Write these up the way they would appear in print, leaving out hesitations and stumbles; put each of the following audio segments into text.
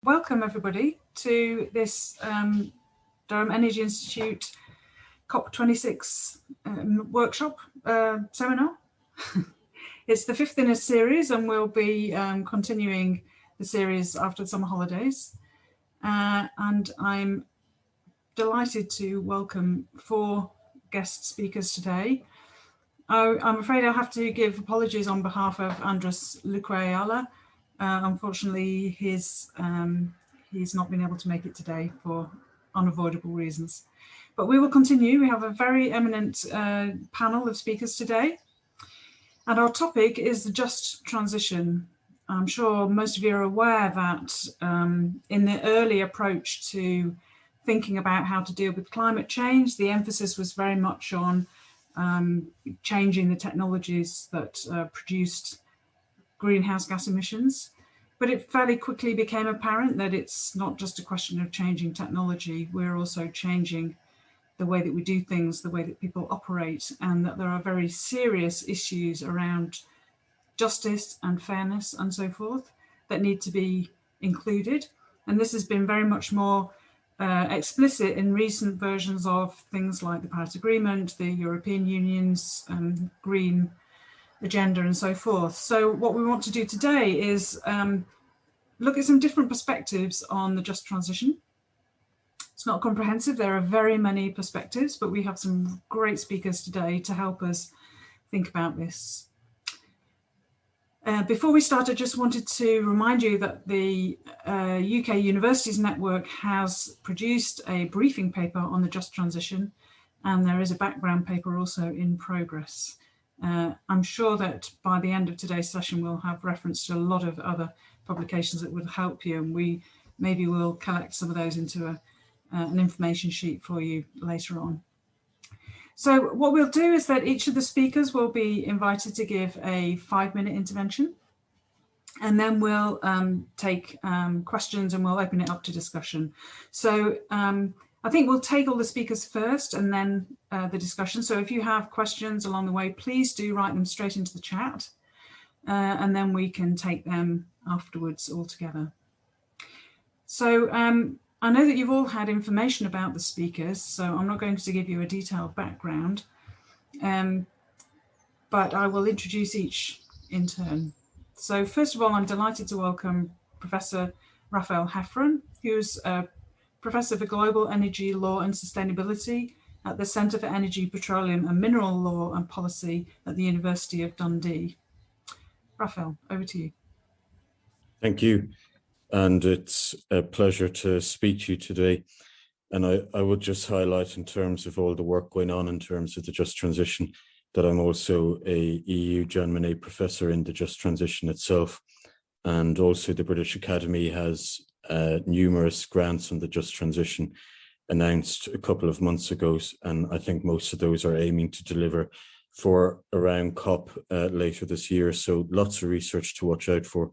welcome everybody to this Durham Energy Institute COP26 workshop seminar. It's the fifth in a series, and we'll be continuing the series after the summer holidays. And I'm delighted to welcome 4 guest speakers today. I'm afraid I'll have to give apologies on behalf of Andres Luquayala. Unfortunately, he's not been able to make it today for unavoidable reasons. But we will continue. We have a very eminent panel of speakers today. And our topic is the just transition. I'm sure most of you are aware that in the early approach to thinking about how to deal with climate change, the emphasis was very much on changing the technologies that produced greenhouse gas emissions. But it fairly quickly became apparent that it's not just a question of changing technology, we're also changing the way that we do things, the way that people operate, and that there are very serious issues around justice and fairness and so forth that need to be included. And this has been very much more explicit in recent versions of things like the Paris Agreement, the European Union's green agenda and so forth. So what we want to do today is look at some different perspectives on the just transition. It's not comprehensive, there are very many perspectives, but we have some great speakers today to help us think about this. Before we start, I just wanted to remind you that the UK Universities Network has produced a briefing paper on the just transition, and there is a background paper also in progress. I'm sure that by the end of today's session, we'll have reference to a lot of other publications that would help you, and we maybe will collect some of those into an information sheet for you later on. So what we'll do is that each of the speakers will be invited to give a 5-minute intervention, and then we'll take questions and we'll open it up to discussion. So I think we'll take all the speakers first and then the discussion. So if you have questions along the way, please do write them straight into the chat, and then we can take them afterwards all together. So I know that you've all had information about the speakers, so I'm not going to give you a detailed background, but I will introduce each in turn. So first of all, I'm delighted to welcome Professor Raphael Heffron, who's a Professor for Global Energy Law and Sustainability at the Centre for Energy, Petroleum and Mineral Law and Policy at the University of Dundee. Raphael, over to you. Thank you. And it's a pleasure to speak to you today. And I would just highlight, in terms of all the work going on in terms of the just transition, that I'm also a EU John Monnet professor in the just transition itself. And also the British Academy has numerous grants on the just transition announced a couple of months ago. And I think most of those are aiming to deliver for around COP later this year. So lots of research to watch out for.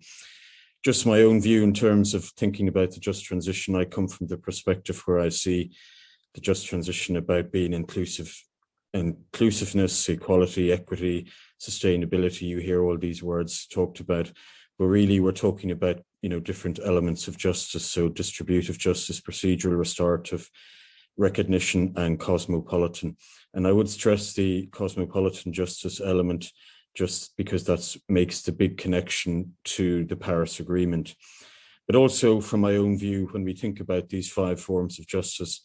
Just my own view in terms of thinking about the just transition, I come from the perspective where I see the just transition about being inclusiveness, equality, equity, sustainability. You hear all these words talked about, but really we're talking about, different elements of justice. So distributive justice, procedural, restorative, recognition, and cosmopolitan. And I would stress the cosmopolitan justice element, just because that makes the big connection to the Paris Agreement. But also from my own view, when we think about these 5 forms of justice,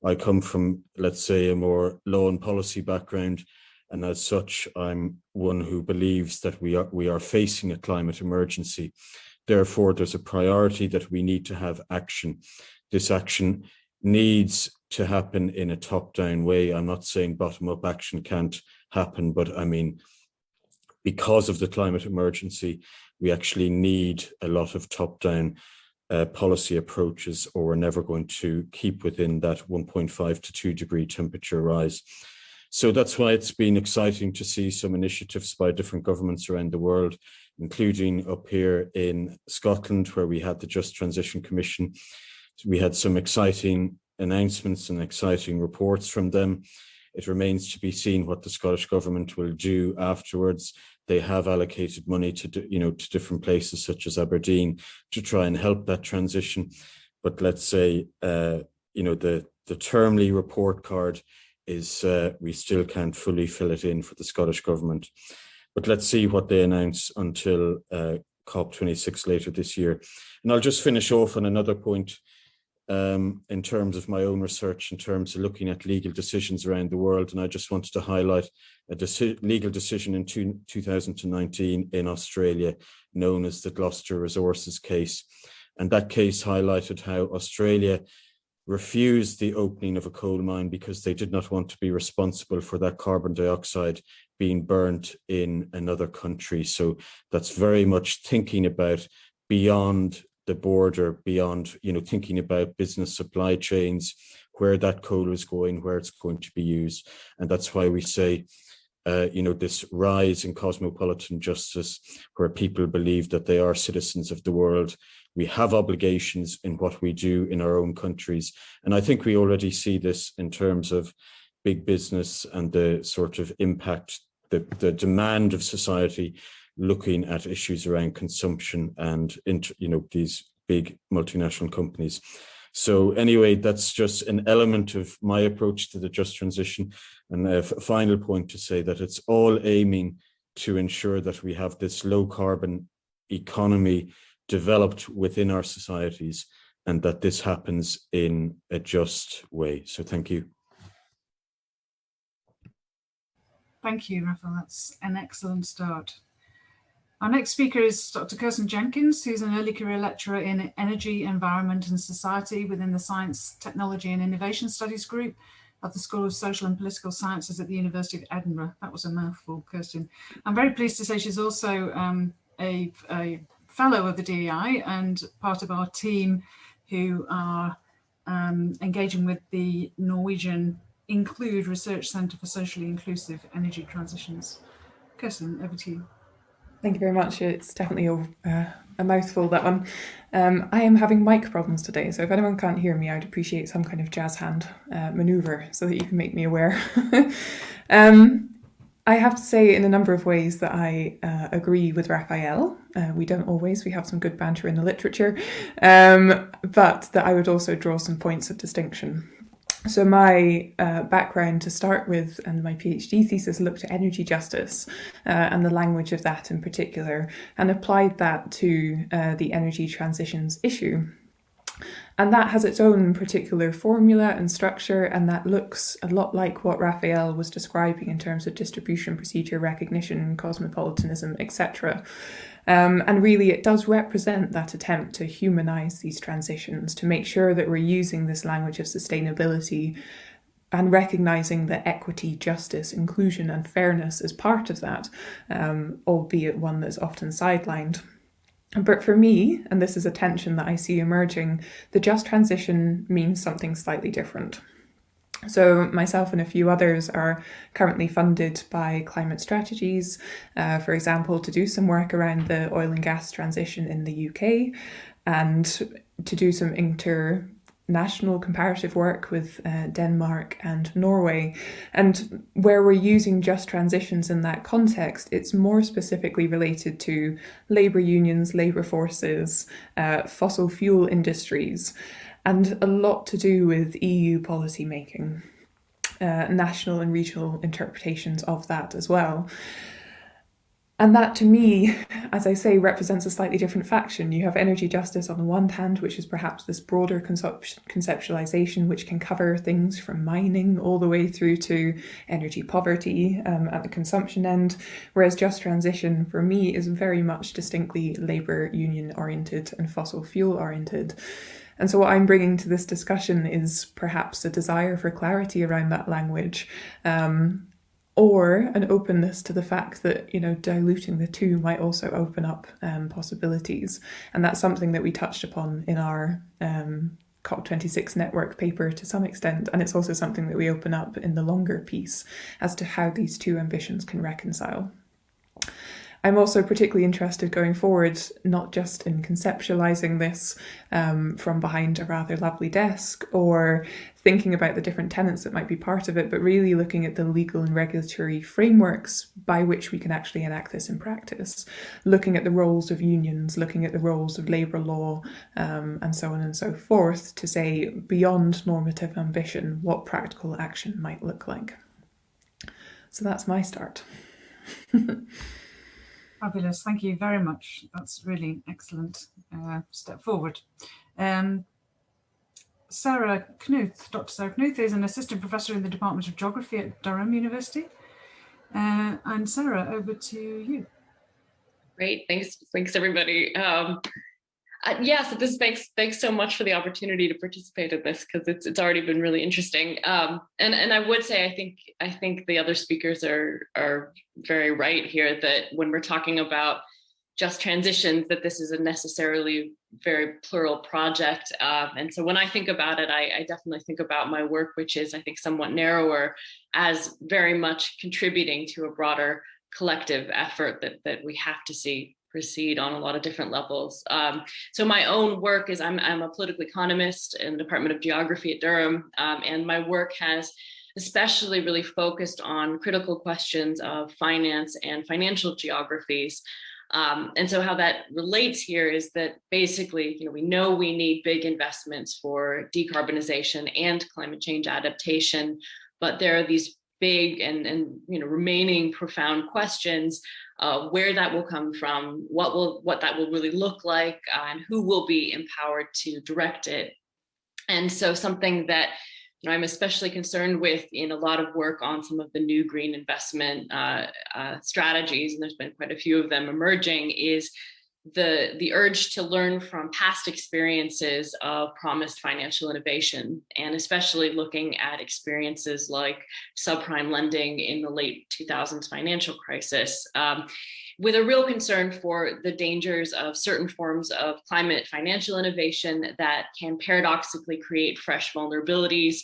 I come from, let's say, a more law and policy background. And as such, I'm one who believes that we are facing a climate emergency. Therefore, there's a priority that we need to have action. This action needs to happen in a top-down way. I'm not saying bottom-up action can't happen, but I mean, because of the climate emergency, we actually need a lot of top-down policy approaches, or we're never going to keep within that 1.5 to 2 degree temperature rise. So that's why it's been exciting to see some initiatives by different governments around the world, including up here in Scotland, where we had the Just Transition Commission. We had some exciting announcements and exciting reports from them. It remains to be seen what the Scottish Government will do afterwards. They have allocated money to different places such as Aberdeen to try and help that transition. But let's say the Termly report card is we still can't fully fill it in for the Scottish government. But let's see what they announce until COP26 later this year. And I'll just finish off on another point in terms of my own research, in terms of looking at legal decisions around the world. And I just wanted to highlight a legal decision in 2019 in Australia, known as the Gloucester Resources case. And that case highlighted how Australia refused the opening of a coal mine because they did not want to be responsible for that carbon dioxide being burnt in another country. So that's very much thinking about beyond the border, beyond, thinking about business supply chains, where that coal is going, where it's going to be used. And that's why we say, this rise in cosmopolitan justice, where people believe that they are citizens of the world. We have obligations in what we do in our own countries. And I think we already see this in terms of big business and the sort of impact, the demand of society looking at issues around consumption and, these big multinational companies. So anyway, that's just an element of my approach to the just transition. And a final point to say that it's all aiming to ensure that we have this low carbon economy developed within our societies, and that this happens in a just way. So thank you. Thank you, Raphael. That's an excellent start. Our next speaker is Dr. Kirsten Jenkins, who's an early career lecturer in Energy, Environment and Society within the Science, Technology and Innovation Studies group of the School of Social and Political Sciences at the University of Edinburgh. That was a mouthful, Kirsten. I'm very pleased to say she's also a fellow of the DEI and part of our team who are engaging with the Norwegian Include Research Centre for Socially Inclusive Energy Transitions. Kirsten, over to you. Thank you very much. It's definitely a mouthful, that one. I am having mic problems today, so if anyone can't hear me, I'd appreciate some kind of jazz hand manoeuvre so that you can make me aware. I have to say in a number of ways that I agree with Raphael. We don't always, we have some good banter in the literature, but that I would also draw some points of distinction. So my background to start with and my PhD thesis looked at energy justice and the language of that in particular, and applied that to the energy transitions issue. And that has its own particular formula and structure, and that looks a lot like what Raphael was describing in terms of distribution, procedure, recognition, cosmopolitanism, etc. And really it does represent that attempt to humanize these transitions, to make sure that we're using this language of sustainability and recognizing that equity, justice, inclusion and fairness is part of that, albeit one that's often sidelined. But for me, and this is a tension that I see emerging, the just transition means something slightly different. So myself and a few others are currently funded by Climate Strategies, for example, to do some work around the oil and gas transition in the UK and to do some international comparative work with Denmark and Norway. And where we're using just transitions in that context, it's more specifically related to labour unions, labour forces, fossil fuel industries, and a lot to do with EU policy making, national and regional interpretations of that as well. And that, to me, as I say, represents a slightly different faction. You have energy justice on the one hand, which is perhaps this broader conceptualization, which can cover things from mining all the way through to energy poverty at the consumption end, whereas just transition, for me, is very much distinctly labour union oriented and fossil fuel oriented. And so what I'm bringing to this discussion is perhaps a desire for clarity around that language, or an openness to the fact that, diluting the two might also open up possibilities. And that's something that we touched upon in our COP26 network paper to some extent. And it's also something that we open up in the longer piece as to how these two ambitions can reconcile. I'm also particularly interested going forward, not just in conceptualizing this from behind a rather lovely desk or thinking about the different tenets that might be part of it, but really looking at the legal and regulatory frameworks by which we can actually enact this in practice, looking at the roles of unions, looking at the roles of labour law, and so on and so forth, to say, beyond normative ambition, what practical action might look like. So that's my start. Fabulous, thank you very much. That's really an excellent step forward. Sarah Knuth, Dr. Sarah Knuth is an assistant professor in the Department of Geography at Durham University. And Sarah, over to you. Great, thanks everybody. So this thanks so much for the opportunity to participate in this, because it's already been really interesting. And I would say I think the other speakers are very right here, that when we're talking about just transitions, that this is a necessarily very plural project. And so when I think about it, I definitely think about my work, which is, I think, somewhat narrower, as very much contributing to a broader collective effort that we have to see proceed on a lot of different levels. So my own work is, I'm a political economist in the Department of Geography at Durham, and my work has especially really focused on critical questions of finance and financial geographies. And so how that relates here is that basically, we know we need big investments for decarbonization and climate change adaptation, but there are these big and remaining profound questions, where that will come from, what that will really look like, and who will be empowered to direct it. And so something that I'm especially concerned with in a lot of work on some of the new green investment strategies, and there's been quite a few of them emerging, is the urge to learn from past experiences of promised financial innovation, and especially looking at experiences like subprime lending in the late 2000s financial crisis, with a real concern for the dangers of certain forms of climate financial innovation that can paradoxically create fresh vulnerabilities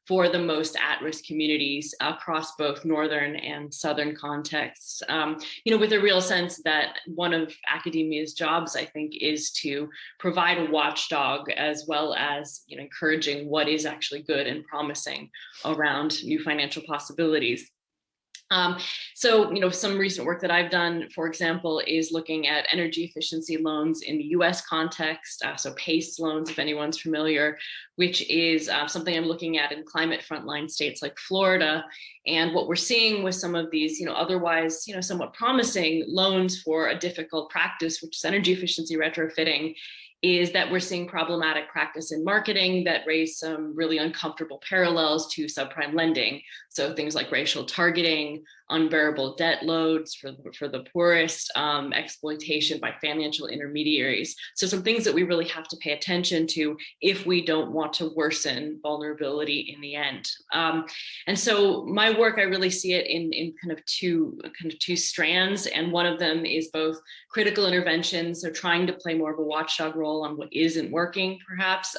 for the most at-risk communities across both northern and southern contexts. With a real sense that one of academia's jobs, I think, is to provide a watchdog, as well as encouraging what is actually good and promising around new financial possibilities. So some recent work that I've done, for example, is looking at energy efficiency loans in the US context, so PACE loans, if anyone's familiar, which is something I'm looking at in climate frontline states like Florida. And what we're seeing with some of these, otherwise, somewhat promising loans for a difficult practice, which is energy efficiency retrofitting, is that we're seeing problematic practice in marketing that raise some really uncomfortable parallels to subprime lending. So things like racial targeting, unbearable debt loads for the poorest, exploitation by financial intermediaries. So some things that we really have to pay attention to if we don't want to worsen vulnerability in the end. And so my work, I really see it in kind of two strands, and one of them is both critical intervention, so trying to play more of a watchdog role on what isn't working, perhaps,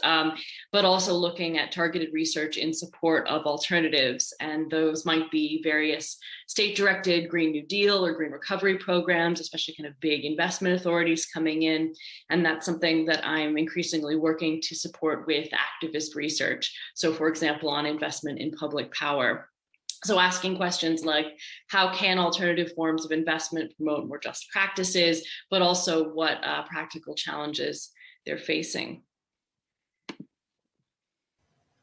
but also looking at targeted research in support of alternatives, and those might be various state-directed Green New Deal or Green Recovery programs, especially kind of big investment authorities coming in. And that's something that I'm increasingly working to support with activist research. So for example, on investment in public power. So asking questions like, how can alternative forms of investment promote more just practices, but also what practical challenges they're facing.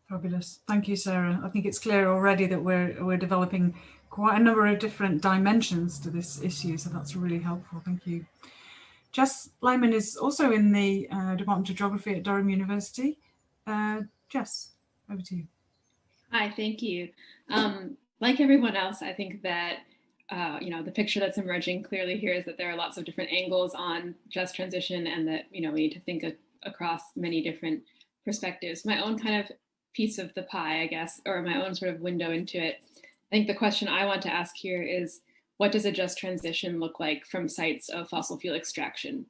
Fabulous. Thank you, Sarah. I think it's clear already that we're developing quite a number of different dimensions to this issue, so that's really helpful. Thank you. Jess Lyman is also in the Department of Geography at Durham University. Jess, over to you. Hi, thank you. Like everyone else, I think that the picture that's emerging clearly here is that there are lots of different angles on just transition, and that we need to think across many different perspectives. My own kind of piece of the pie, I guess, or my own sort of window into it. I think the question I want to ask here is, what does a just transition look like from sites of fossil fuel extraction?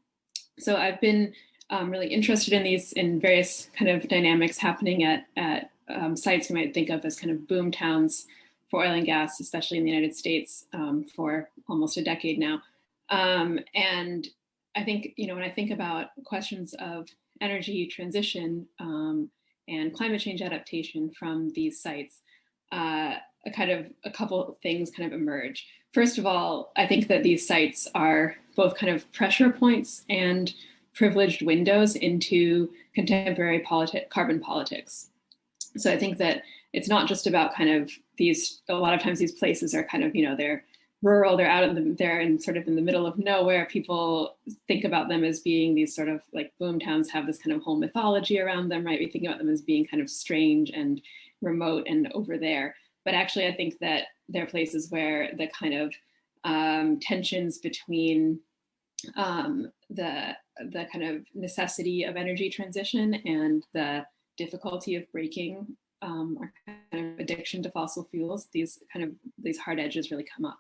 So I've been really interested in various kind of dynamics happening at sites we might think of as kind of boom towns for oil and gas, especially in the United States, for almost a decade now. And I think, when I think about questions of energy transition and climate change adaptation from these sites, a couple of things kind of emerge. First of all, I think that these sites are both kind of pressure points and privileged windows into contemporary carbon politics. So I think that it's not just about kind of a lot of times these places are kind of, they're rural, they're in sort of in the middle of nowhere. People think about them as being these sort of like boom towns, have this kind of whole mythology around them, right? We think about them as being kind of strange and remote and over there. But actually, I think that they're places where the kind of tensions between the kind of necessity of energy transition and the difficulty of breaking our kind of addiction to fossil fuels, these hard edges really come up.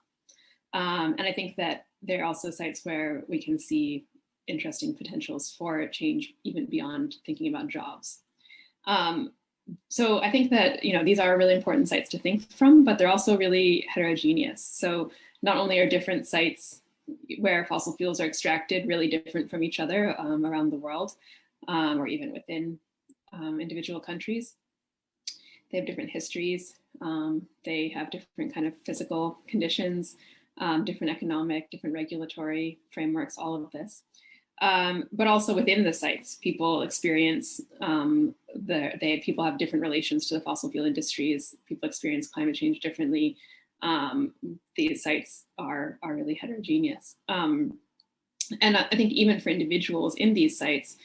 And I think that there are also sites where we can see interesting potentials for change, even beyond thinking about jobs. So I think that, these are really important sites to think from, but they're also really heterogeneous. So not only are different sites where fossil fuels are extracted really different from each other around the world, or even within individual countries, they have different histories. They have different kind of physical conditions, different economic, different regulatory frameworks, all of this. But also within the sites, people experience, people have different relations to the fossil fuel industries. People experience climate change differently. These sites are really heterogeneous. And I think even for individuals in these sites,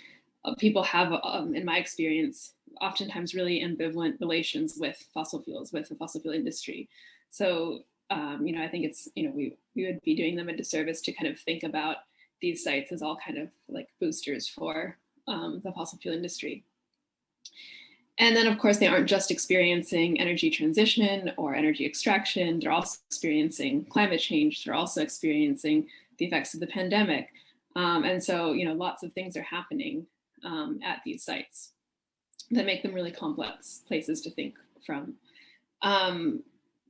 people have, in my experience, oftentimes really ambivalent relations with fossil fuels, with the fossil fuel industry. So, I think it's, we would be doing them a disservice to kind of think about these sites as all kind of like boosters for the fossil fuel industry. And then, of course, they aren't just experiencing energy transition or energy extraction. They're also experiencing climate change. They're also experiencing the effects of the pandemic. And so, lots of things are happening at these sites that make them really complex places to think from.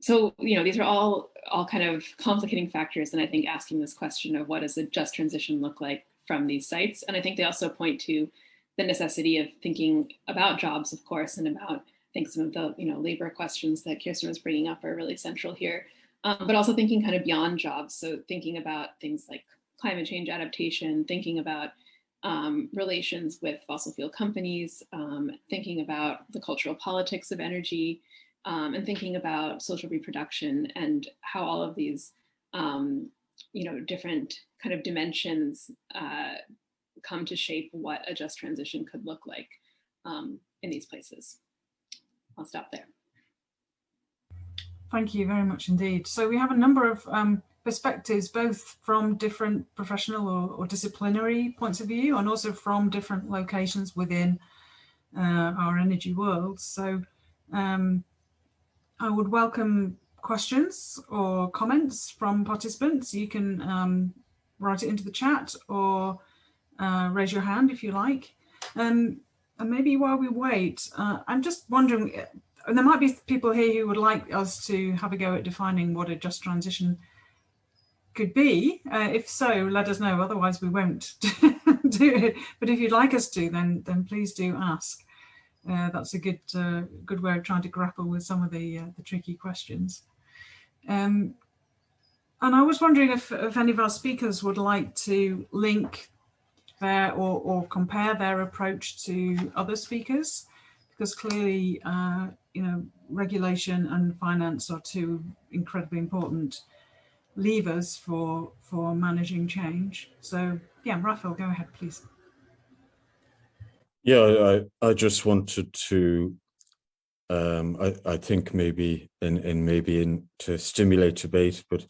So, these are all kind of complicating factors. And I think asking this question of what does a just transition look like from these sites? And I think they also point to the necessity of thinking about jobs, of course, and about, I think some of the, labor questions that Kirsten was bringing up are really central here, but also thinking kind of beyond jobs. So thinking about things like climate change adaptation, thinking about relations with fossil fuel companies, thinking about the cultural politics of energy, and thinking about social reproduction and how all of these, different kind of dimensions come to shape what a just transition could look like in these places. I'll stop there. Thank you very much indeed. So we have a number of perspectives, both from different professional or disciplinary points of view, and also from different locations within our energy world. So I would welcome questions or comments from participants. You can write it into the chat or raise your hand if you like. And maybe while we wait, I'm just wondering, and there might be people here who would like us to have a go at defining what a just transition could be. If so, let us know, otherwise we won't do it. But if you'd like us to, then please do ask. That's a good way of trying to grapple with some of the tricky questions. And I was wondering if any of our speakers would like to link their or compare their approach to other speakers, because clearly, regulation and finance are two incredibly important levers for managing change. So yeah, Raphael, go ahead, please. Yeah, I just wanted to, I think maybe to stimulate debate, but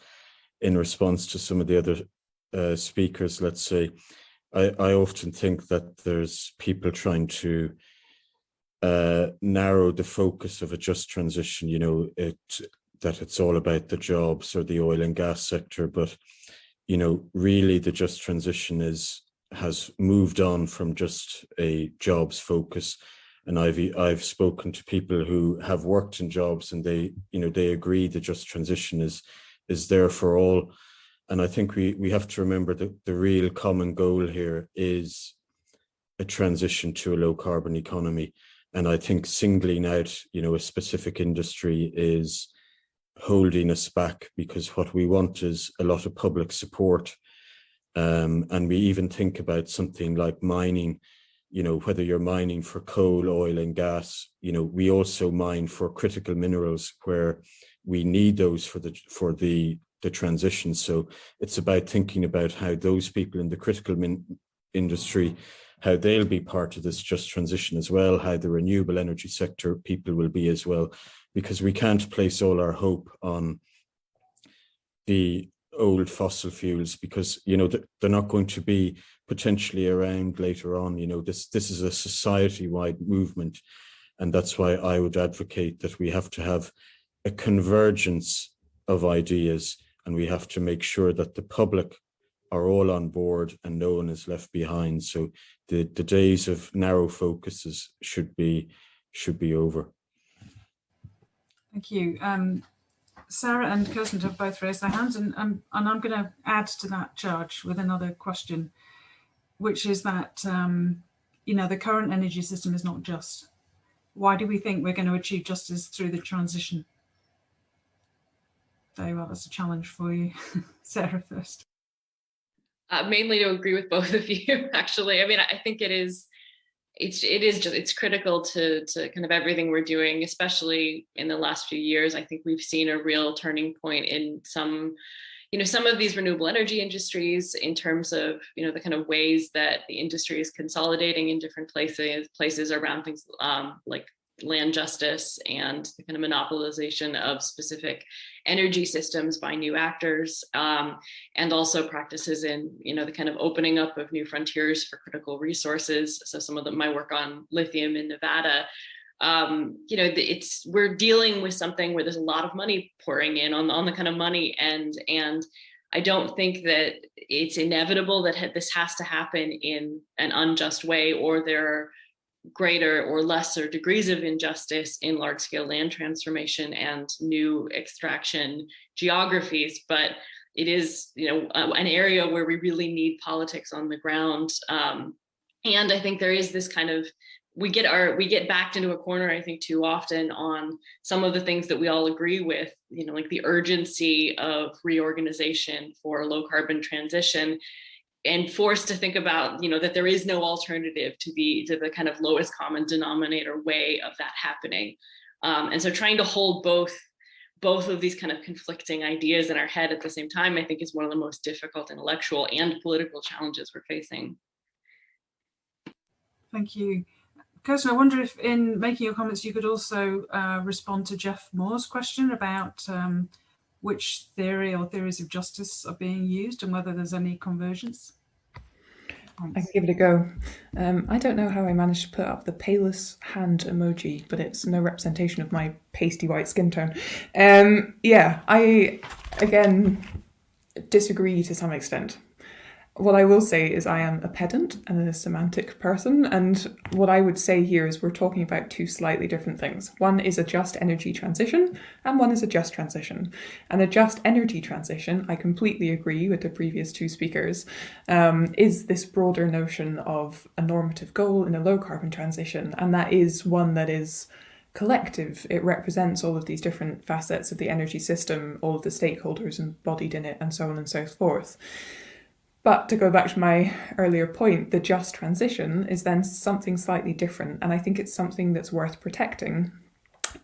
in response to some of the other speakers, let's say, I often think that there's people trying to narrow the focus of a just transition, that it's all about the jobs or the oil and gas sector, but really the just transition has moved on from just a jobs focus. And I've spoken to people who have worked in jobs, and they agree the just transition is there for all. And I think we have to remember that the real common goal here is a transition to a low carbon economy. And I think singling out, a specific industry is holding us back, because what we want is a lot of public support. And we even think about something like mining, whether you're mining for coal, oil and gas, we also mine for critical minerals where we need those for the transition. So it's about thinking about how those people in the critical industry, how they'll be part of this just transition as well, how the renewable energy sector people will be as well, because we can't place all our hope on the old fossil fuels, because they're not going to be potentially around later on. This is a society-wide movement, and that's why I would advocate that we have to have a convergence of ideas, and we have to make sure that the public are all on board and no one is left behind. So the days of narrow focuses should be over. Thank you. Sarah and Kirsten have both raised their hands, and I'm going to add to that charge with another question, which is that the current energy system is not just. Why do we think we're going to achieve justice through the transition? Very well, that's a challenge for you. Sarah first. Mainly to agree with both of you, actually. I mean, I think it's critical to kind of everything we're doing, especially in the last few years. I think we've seen a real turning point in some of these renewable energy industries in terms of, the kind of ways that the industry is consolidating in different places around things like land justice and the kind of monopolization of specific energy systems by new actors, and also practices in the kind of opening up of new frontiers for critical resources. So some of my work on lithium in Nevada, we're dealing with something where there's a lot of money pouring in on the kind of money, and I don't think that it's inevitable that this has to happen in an unjust way, or there are greater or lesser degrees of injustice in large-scale land transformation and new extraction geographies. But it is, an area where we really need politics on the ground. And I think there is this kind of, we get backed into a corner, I think, too often on some of the things that we all agree with, like the urgency of reorganization for low carbon transition, and forced to think about, that there is no alternative to the kind of lowest common denominator way of that happening. And so trying to hold both of these kind of conflicting ideas in our head at the same time, I think, is one of the most difficult intellectual and political challenges we're facing. Thank you. Kirsten, I wonder if in making your comments, you could also respond to Jeff Moore's question about which theory or theories of justice are being used and whether there's any convergence. I can give it a go. I don't know how I managed to put up the palest hand emoji, but it's no representation of my pasty white skin tone. I, again, disagree to some extent. What I will say is I am a pedant and a semantic person, and what I would say here is we're talking about two slightly different things. One is a just energy transition, and one is a just transition. And a just energy transition, I completely agree with the previous two speakers, is this broader notion of a normative goal in a low carbon transition, and that is one that is collective. It represents all of these different facets of the energy system, all of the stakeholders embodied in it, and so on and so forth. But to go back to my earlier point, the just transition is then something slightly different, and I think it's something that's worth protecting.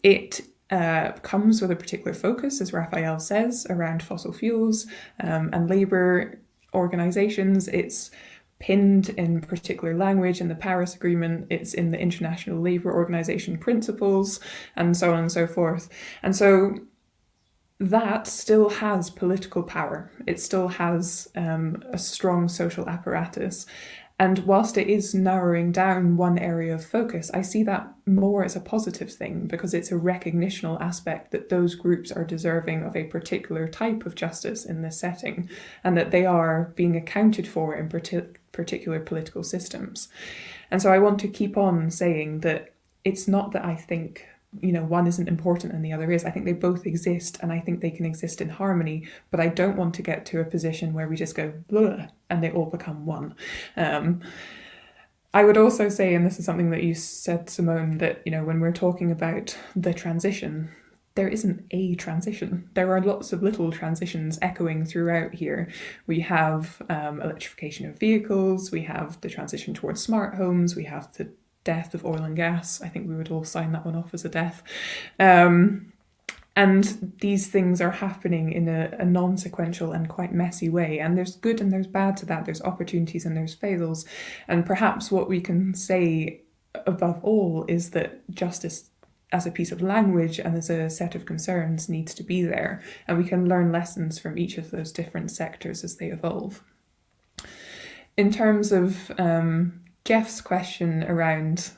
It comes with a particular focus, as Raphael says, around fossil fuels and labour organisations. It's pinned in particular language in the Paris Agreement, it's in the International Labour Organization principles, and so on and so forth. And so that still has political power. It still has a strong social apparatus. And whilst it is narrowing down one area of focus, I see that more as a positive thing, because it's a recognitional aspect that those groups are deserving of a particular type of justice in this setting, and that they are being accounted for in particular political systems. And so I want to keep on saying that it's not that I think one isn't important and the other is. I think they both exist, and I think they can exist in harmony, but I don't want to get to a position where we just go blah and they all become one. I would also say, and this is something that you said, Simone, that when we're talking about the transition, there isn't a transition. There are lots of little transitions echoing throughout here. We have electrification of vehicles, we have the transition towards smart homes, we have the death of oil and gas. I think we would all sign that one off as a death. And these things are happening in a non-sequential and quite messy way. And there's good and there's bad to that. There's opportunities and there's fails. And perhaps what we can say above all is that justice as a piece of language and as a set of concerns needs to be there. And we can learn lessons from each of those different sectors as they evolve. In terms of Jeff's question around,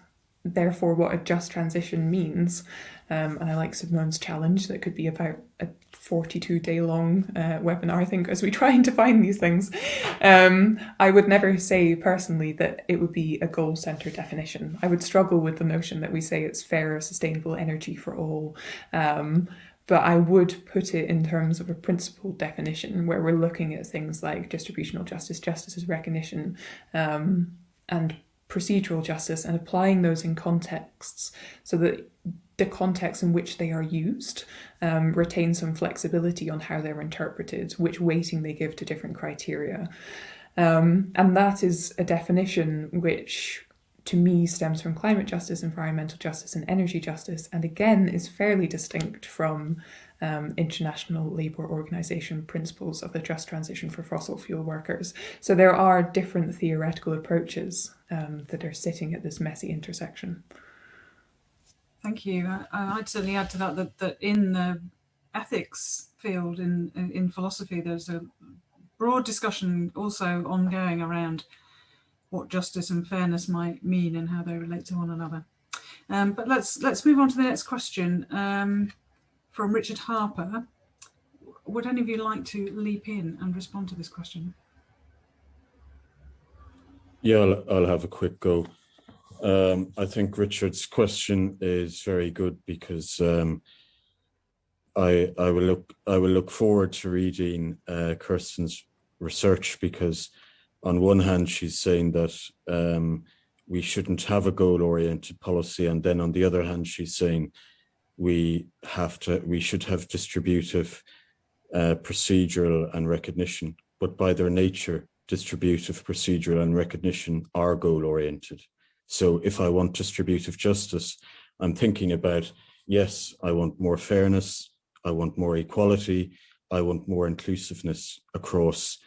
therefore, what a just transition means, and I like Simone's challenge that could be about a 42-day long webinar, I think, as we try and define these things. I would never say personally that it would be a goal-centred definition. I would struggle with the notion that we say it's fair, sustainable energy for all. But I would put it in terms of a principled definition where we're looking at things like distributional justice, justice as recognition, and procedural justice, and applying those in contexts so that the context in which they are used retain some flexibility on how they're interpreted, which weighting they give to different criteria. And that is a definition which, to me, stems from climate justice, environmental justice, and energy justice, and again is fairly distinct from International Labour Organization principles of the just transition for fossil fuel workers. So there are different theoretical approaches that are sitting at this messy intersection. Thank you. I'd certainly add to that in the ethics field, in philosophy, there's a broad discussion also ongoing around what justice and fairness might mean and how they relate to one another. But let's move on to the next question from Richard Harper. Would any of you like to leap in and respond to this question? Yeah, I'll have a quick go. I think Richard's question is very good because I will look forward to reading Kirsten's research, because on one hand she's saying that we shouldn't have a goal-oriented policy, and then on the other hand she's saying we should have distributive, procedural and recognition, but by their nature, distributive, procedural and recognition are goal-oriented. So if I want distributive justice, I'm thinking about, yes, I want more fairness, I want more equality, I want more inclusiveness across,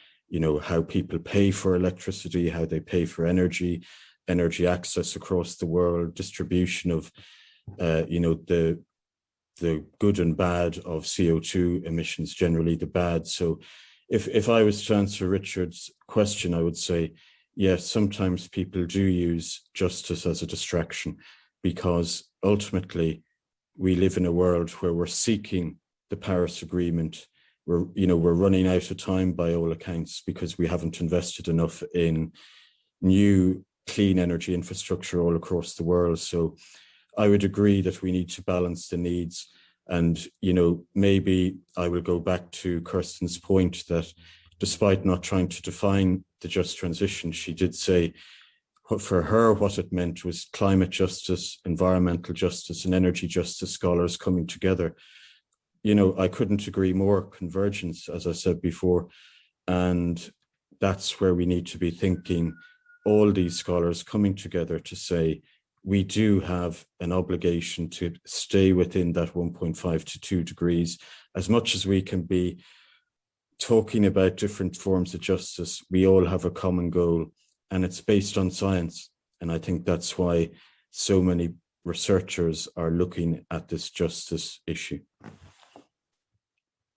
how people pay for electricity, how they pay for energy access across the world, distribution of, the good and bad of CO2 emissions, generally the bad. So if I was to answer Richard's question, I would say, yes, sometimes people do use justice as a distraction, because ultimately we live in a world where we're seeking the Paris Agreement. We're running out of time by all accounts because we haven't invested enough in new clean energy infrastructure all across the world. So I would agree that we need to balance the needs. And, maybe I will go back to Kirsten's point that despite not trying to define the just transition, she did say for her what it meant was climate justice, environmental justice and energy justice scholars coming together. I couldn't agree more. Convergence, as I said before, and that's where we need to be thinking, all these scholars coming together to say, we do have an obligation to stay within that 1.5 to 2 degrees. As much as we can be talking about different forms of justice, we all have a common goal, and it's based on science. And I think that's why so many researchers are looking at this justice issue.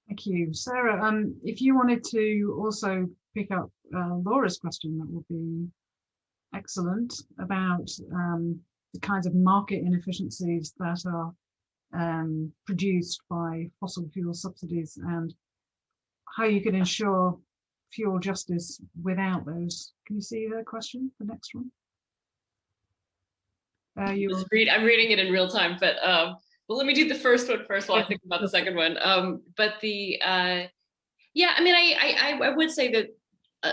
Thank you. Sarah, if you wanted to also pick up Laura's question, that would be excellent, about the kinds of market inefficiencies that are produced by fossil fuel subsidies and how you can ensure fuel justice without those. Can you see the question, the next one? I'm reading it in real time, but Well, let me do the first one first while I think about the second one. But the yeah, I mean, I would say that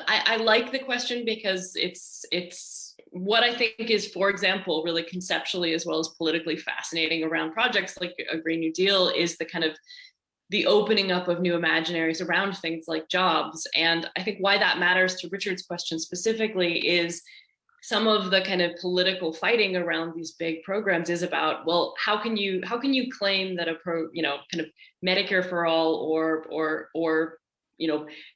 I like the question because it's what I think is, for example, really conceptually as well as politically fascinating around projects like a Green New Deal is the kind of the opening up of new imaginaries around things like jobs. And I think why that matters to Richard's question specifically is some of the kind of political fighting around these big programs is about, well, how can you claim that kind of Medicare for all or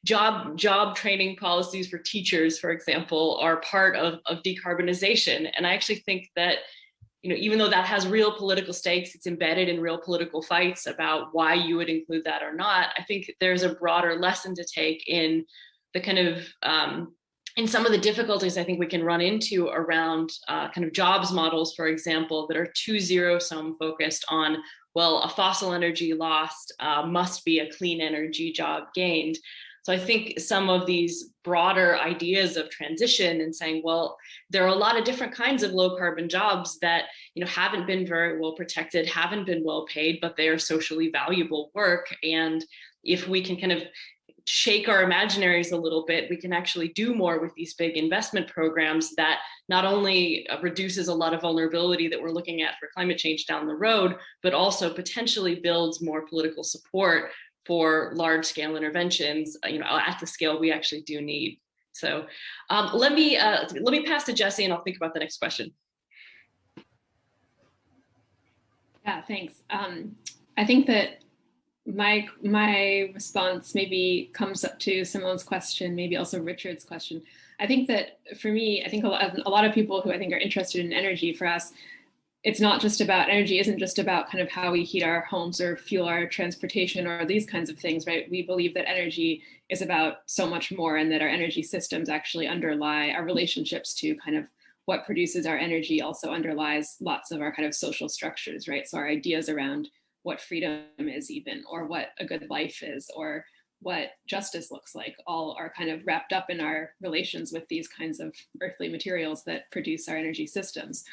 job training policies for teachers, for example, are part of decarbonization. And I actually think that, even though that has real political stakes, it's embedded in real political fights about why you would include that or not. I think there's a broader lesson to take in the kind of in some of the difficulties I think we can run into around kind of jobs models, for example, that are too zero-sum focused on, well, a fossil energy lost must be a clean energy job gained. So I think some of these broader ideas of transition and saying, well, there are a lot of different kinds of low carbon jobs that, haven't been very well protected, haven't been well paid, but they are socially valuable work. And if we can kind of shake our imaginaries a little bit, we can actually do more with these big investment programs that not only reduces a lot of vulnerability that we're looking at for climate change down the road, but also potentially builds more political support for large scale interventions, at the scale we actually do need. So let me pass to Jessie and I'll think about the next question. Yeah, thanks. I think that my response maybe comes up to Simone's question, maybe also Richard's question. I think that for me, I think a lot of people who I think are interested in energy, for us, it's not just about energy, isn't just about kind of how we heat our homes or fuel our transportation or these kinds of things, right? We believe that energy is about so much more, and that our energy systems actually underlie our relationships to kind of what produces our energy also underlies lots of our kind of social structures, right? So our ideas around what freedom is even, or what a good life is, or what justice looks like, all are kind of wrapped up in our relations with these kinds of earthly materials that produce our energy systems.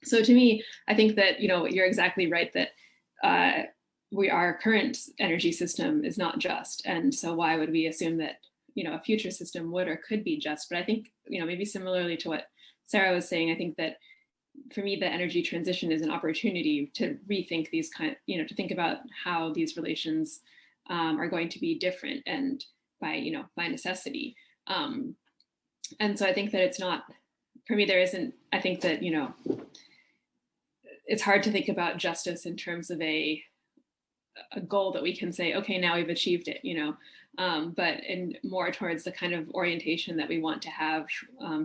So to me, I think that, you're exactly right that our current energy system is not just. And so why would we assume that, a future system would or could be just? But I think, maybe similarly to what Sarah was saying, I think that for me, the energy transition is an opportunity to rethink these to think about how these Relations are going to be different and by necessity. And so I think that it's not, for me, I think that, it's hard to think about justice in terms of a goal that we can say, okay, now we've achieved it, but in more towards the kind of orientation that we want to have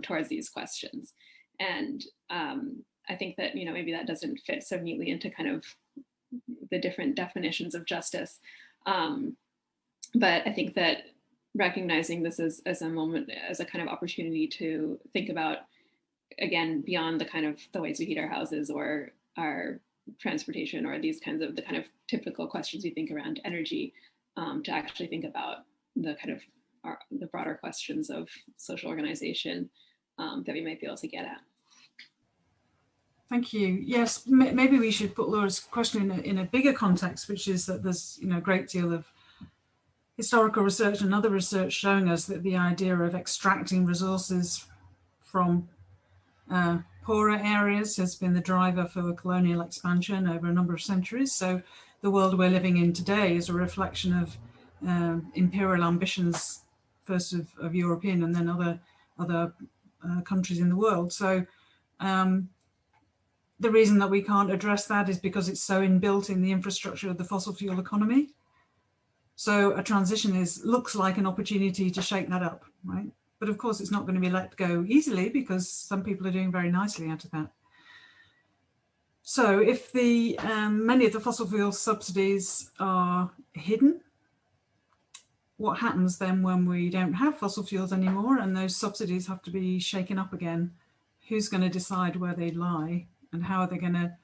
towards these questions. And I think that, maybe that doesn't fit so neatly into kind of the different definitions of justice. But I think that recognizing this as a moment, as a kind of opportunity to think about, again, beyond the kind of the ways we heat our houses or our transportation or these kinds of the kind of typical questions we think around energy, to actually think about the kind of the broader questions of social organization that we might be able to get at. Thank you. Yes, maybe we should put Laura's question in a bigger context, which is that there's a great deal of historical research and other research showing us that the idea of extracting resources from poorer areas has been the driver for colonial expansion over a number of centuries. So the world we're living in today is a reflection of imperial ambitions, first of European and then other countries in the world. So the reason that we can't address that is because it's so inbuilt in the infrastructure of the fossil fuel economy. So a transition looks like an opportunity to shake that up, right? But of course, it's not going to be let go easily because some people are doing very nicely out of that. So if many of the fossil fuel subsidies are hidden, what happens then when we don't have fossil fuels anymore and those subsidies have to be shaken up again? Who's going to decide where they lie and how are they going to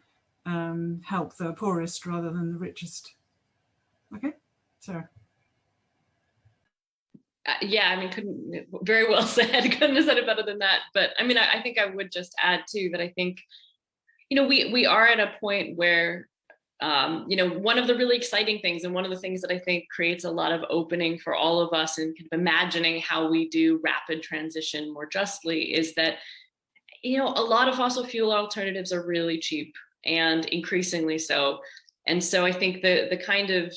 help the poorest rather than the richest? Okay, Sarah. Yeah, I mean, very well said. Couldn't have said it better than that. But I mean, I think I would just add too that I think, we are at a point where one of the really exciting things, and one of the things that I think creates a lot of opening for all of us in kind of imagining how we do rapid transition more justly, is that, a lot of fossil fuel alternatives are really cheap, and increasingly so. And so I think the kind of,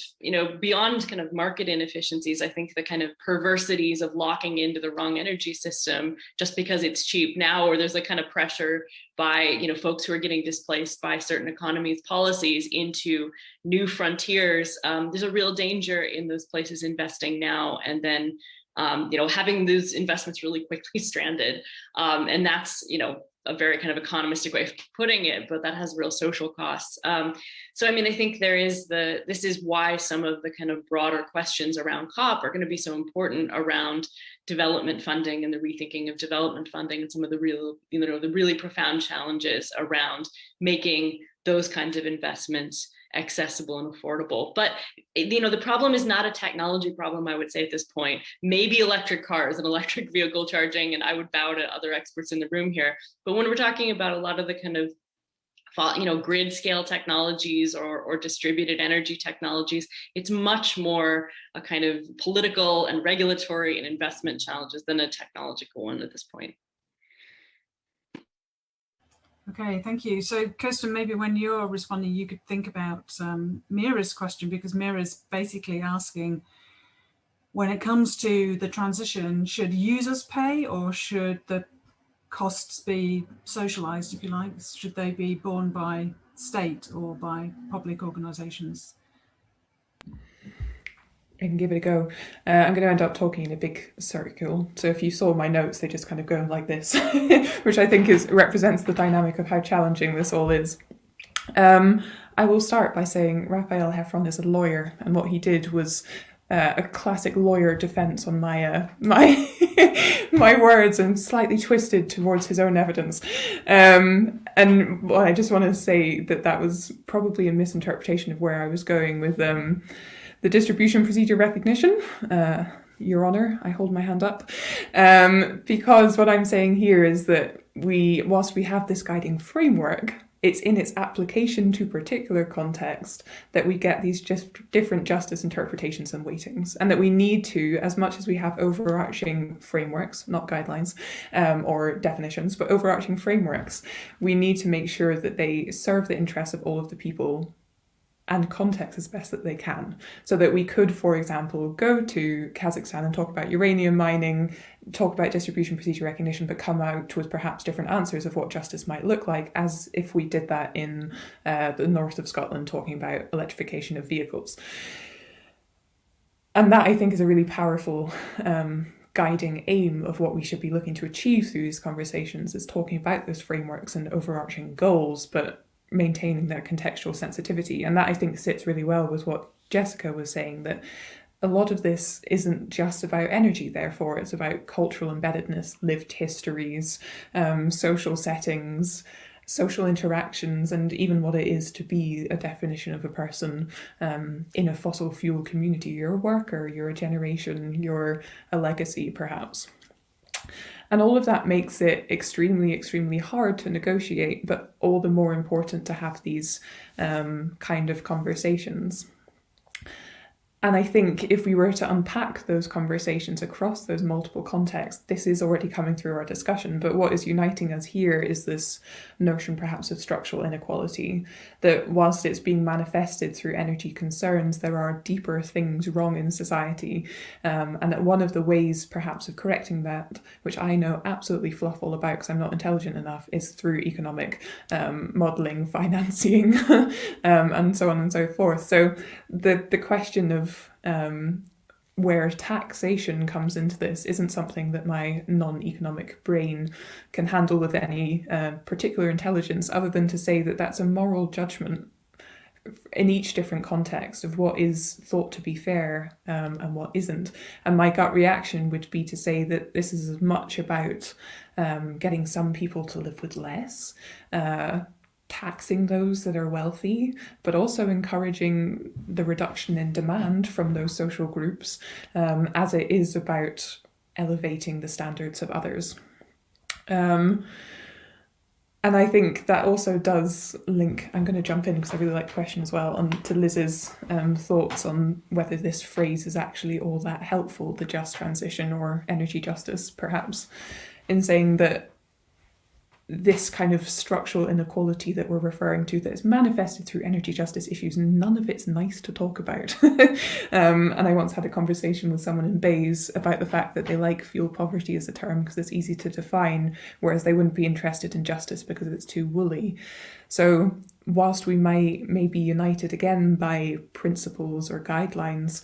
beyond kind of market inefficiencies, I think the kind of perversities of locking into the wrong energy system just because it's cheap now, or there's a kind of pressure by, folks who are getting displaced by certain economies' policies into new frontiers. There's a real danger in those places investing now, and then, having those investments really quickly stranded. And that's, a very kind of economistic way of putting it, but that has real social costs. So, I think this is why some of the kind of broader questions around COP are going to be so important around development funding and the rethinking of development funding, and some of the real, the really profound challenges around making those kinds of investments accessible and affordable. But the problem is not a technology problem, I would say at this point. Maybe electric cars and electric vehicle charging, and I would bow to other experts in the room here. But when we're talking about a lot of the kind of grid scale technologies or distributed energy technologies, it's much more a kind of political and regulatory and investment challenges than a technological one at this point. Okay, thank you. So Kirsten, maybe when you're responding, you could think about Mira's question, because Mira's basically asking, when it comes to the transition, should users pay, or should the costs be socialized, if you like? Should they be borne by state or by public organizations? I can give it a go. I'm going to end up talking in a big circle. So if you saw my notes, they just kind of go like this, which I think represents the dynamic of how challenging this all is. I will start by saying Raphael Heffron is a lawyer, and what he did was a classic lawyer defense on my my words, and slightly twisted towards his own evidence. And I just want to say that was probably a misinterpretation of where I was going with the distribution procedure recognition. Your Honour, I hold my hand up. Because what I'm saying here is that whilst we have this guiding framework, it's in its application to particular context that we get these just different justice interpretations and weightings, and that we need to, as much as we have overarching frameworks, not guidelines or definitions, but overarching frameworks, we need to make sure that they serve the interests of all of the people and context as best that they can. So that we could, for example, go to Kazakhstan and talk about uranium mining, talk about distribution procedure recognition, but come out with perhaps different answers of what justice might look like, as if we did that in the north of Scotland, talking about electrification of vehicles. And that, I think, is a really powerful guiding aim of what we should be looking to achieve through these conversations, is talking about those frameworks and overarching goals, but maintaining their contextual sensitivity. And that, I think, sits really well with what Jessica was saying, that a lot of this isn't just about energy, therefore it's about cultural embeddedness, lived histories, social settings, social interactions, and even what it is to be a definition of a person in a fossil fuel community. You're a worker, you're a generation, you're a legacy, perhaps. And all of that makes it extremely, extremely hard to negotiate, but all the more important to have these kind of conversations. And I think if we were to unpack those conversations across those multiple contexts, this is already coming through our discussion, but what is uniting us here is this notion perhaps of structural inequality, that whilst it's being manifested through energy concerns, there are deeper things wrong in society, and that one of the ways perhaps of correcting that, which I know absolutely fluff all about because I'm not intelligent enough, is through economic modelling, financing, and so on and so forth. So the question of where taxation comes into this isn't something that my non-economic brain can handle with any particular intelligence, other than to say that that's a moral judgment in each different context of what is thought to be fair and what isn't. And my gut reaction would be to say that this is as much about getting some people to live with less, taxing those that are wealthy, but also encouraging the reduction in demand from those social groups, as it is about elevating the standards of others. And And I think that also does link, I'm going to jump in because I really like the question as well, on to Liz's thoughts on whether this phrase is actually all that helpful, the just transition or energy justice, perhaps, in saying that this kind of structural inequality that we're referring to that is manifested through energy justice issues, none of it's nice to talk about. And I once had a conversation with someone in Bays about the fact that they like fuel poverty as a term because it's easy to define, whereas they wouldn't be interested in justice because it's too woolly. So whilst we may be united again by principles or guidelines,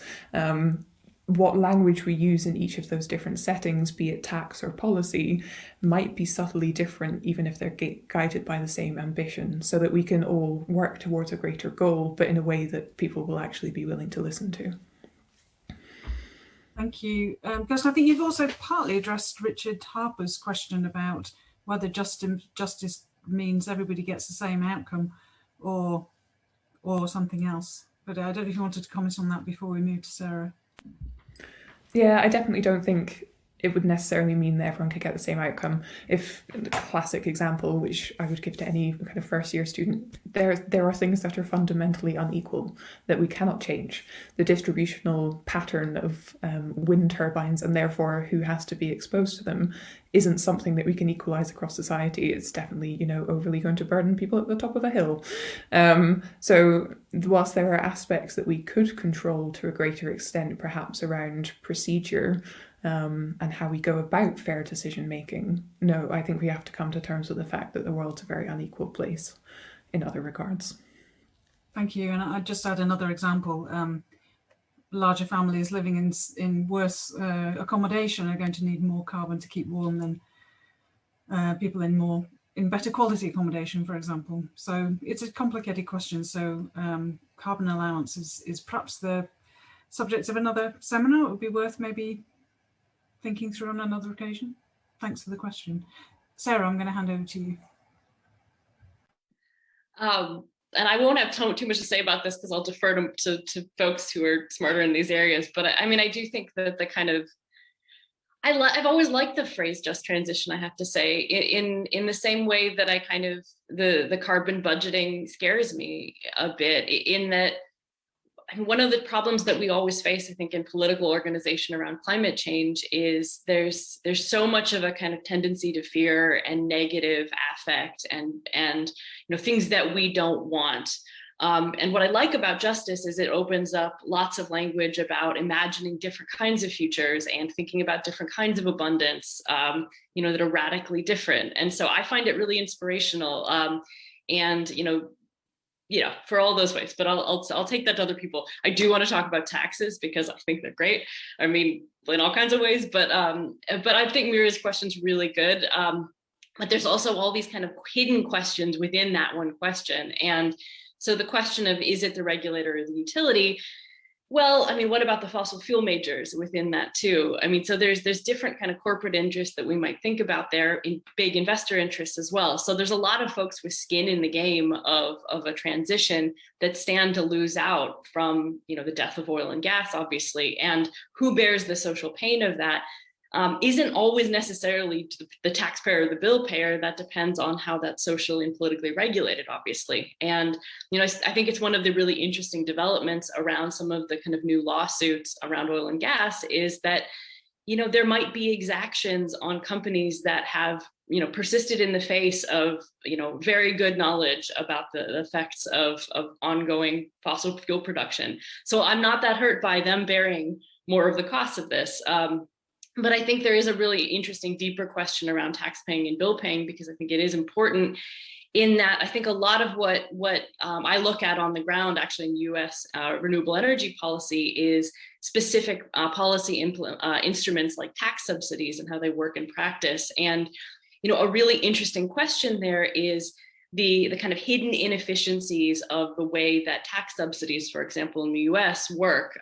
what language we use in each of those different settings, be it tax or policy, might be subtly different, even if they're guided by the same ambition, so that we can all work towards a greater goal, but in a way that people will actually be willing to listen to. Thank you. Because I think you've also partly addressed Richard Harper's question about whether justice means everybody gets the same outcome or something else. But I don't know if you wanted to comment on that before we move to Sarah. Yeah, I definitely don't think it would necessarily mean that everyone could get the same outcome. If the classic example, which I would give to any kind of first year student, there are things that are fundamentally unequal that we cannot change. The distributional pattern of wind turbines and therefore who has to be exposed to them isn't something that we can equalize across society. It's definitely, overly going to burden people at the top of a hill. So whilst there are aspects that we could control to a greater extent, perhaps around procedure, and how we go about fair decision making, no, I think we have to come to terms with the fact that the world's a very unequal place in other regards. Thank you. And I'd just add another example. Larger families living in worse accommodation are going to need more carbon to keep warm than people in better quality accommodation, for example. So it's a complicated question. So carbon allowance is perhaps the subject of another seminar. It would be worth maybe thinking through on another occasion. Thanks for the question. Sarah, I'm going to hand over to you. And I won't have too much to say about this because I'll defer to folks who are smarter in these areas. But I mean, I do think that the kind of, I've always liked the phrase just transition, I have to say, in the same way that I kind of, the carbon budgeting scares me a bit, in that one of the problems that we always face, I think, in political organization around climate change is there's so much of a kind of tendency to fear and negative affect and things that we don't want. And what I like about justice is it opens up lots of language about imagining different kinds of futures and thinking about different kinds of abundance, that are radically different. And so I find it really inspirational. For all those ways, but I'll take that to other people. I do want to talk about taxes because I think they're great. I mean, in all kinds of ways, but I think Mira's question's really good. But there's also all these kind of hidden questions within that one question. And so the question of, is it the regulator or the utility? Well, I mean, what about the fossil fuel majors within that too? I mean, so there's different kind of corporate interests that we might think about there, in big investor interests as well. So there's a lot of folks with skin in the game of a transition that stand to lose out from, the death of oil and gas, obviously, and who bears the social pain of that. Isn't always necessarily the taxpayer or the bill payer. That depends on how that's socially and politically regulated, obviously. And, I think it's one of the really interesting developments around some of the kind of new lawsuits around oil and gas is that, there might be exactions on companies that have, persisted in the face of, very good knowledge about the effects of ongoing fossil fuel production. So I'm not that hurt by them bearing more of the costs of this. But I think there is a really interesting, deeper question around tax paying and bill paying, because I think it is important in that I think a lot of what I look at on the ground, actually in US renewable energy policy, is specific policy instruments like tax subsidies and how they work in practice. And, a really interesting question there is, the kind of hidden inefficiencies of the way that tax subsidies, for example, in the US work.